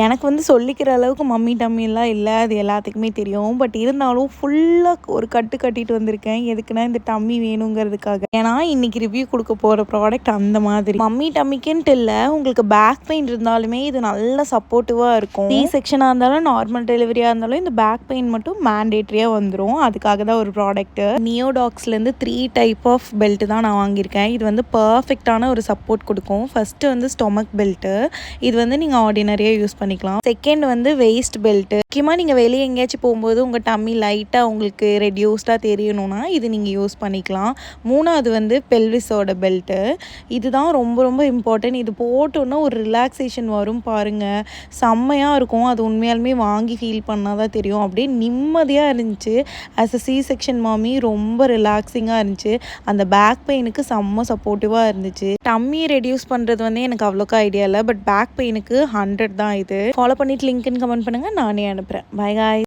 எனக்கு வந்து சொல்லிக்கிற அளவுக்கு மம்மி டம்மிலாம் இல்லை, அது எல்லாத்துக்குமே தெரியும். பட் இருந்தாலும் ஃபுல்லாக ஒரு கட்டு கட்டிட்டு வந்திருக்கேன். எதுக்குன்னா இந்த டம்மி வேணுங்கிறதுக்காக. ஏன்னா இன்றைக்கி ரிவ்யூ கொடுக்க போகிற ப்ராடக்ட் அந்த மாதிரி. மம்மி டம்மிக்குன்ட்டு இல்லை, உங்களுக்கு பேக் பெயின் இருந்தாலுமே இது நல்ல சப்போர்ட்டிவாக இருக்கும். சி செக்ஷனாக இருந்தாலும் நார்மல் டெலிவரியாக இருந்தாலும் இந்த பேக் பெயின் மட்டும் மேண்டேட்ரியாக வந்துடும். அதுக்காக தான் ஒரு ப்ராடக்ட்டு. நியோடாக்ஸ்லேருந்து 3 டைப் ஆஃப் பெல்ட் தான் நான் வாங்கியிருக்கேன். இது வந்து பர்ஃபெக்டான ஒரு சப்போர்ட் கொடுக்கும். ஃபஸ்ட்டு வந்து ஸ்டொமக் பெல்ட்டு. இது வந்து நீங்கள் ஆர்டினரியாக யூஸ் பண்ணிக்கலாம். செகண்ட் வந்து வெயிஸ்ட் பெல்ட்டு. முக்கியமாக நீங்கள் வெளியே எங்கேயாச்சும் போகும்போது உங்கள் டம்மி லைட்டாக உங்களுக்கு ரெடியூஸ்டாக தெரியணும்னா இது நீங்கள் யூஸ் பண்ணிக்கலாம். மூணாவது வந்து பெல்விஸோட பெல்ட்டு. இதுதான் ரொம்ப ரொம்ப இம்பார்ட்டன்ட். இது போட்டோன்னா ஒரு ரிலாக்ஸேஷன் வரும் பாருங்கள், செம்மையாக இருக்கும். அது உண்மையாலுமே வாங்கி ஃபீல் பண்ணால் தான் தெரியும். அப்படியே நிம்மதியாக இருந்துச்சு. ஆஸ் அ சி செக்ஷன் மாமி ரொம்ப ரிலாக்ஸிங்காக இருந்துச்சு. அந்த பேக் பெயினுக்கு செம்ம சப்போர்ட்டிவாக இருந்துச்சு. டம்மி ரெடியூஸ் பண்ணுறது வந்து எனக்கு அவ்வளோக்கா ஐடியா இல்லை, பட் பேக் பெயினுக்கு 100 தான் இது. ஃபாலோ பண்ணிட்டு லிங்க்னு கமெண்ட் பண்ணுங்கள், நானே அனுப்புகிறேன். By guys.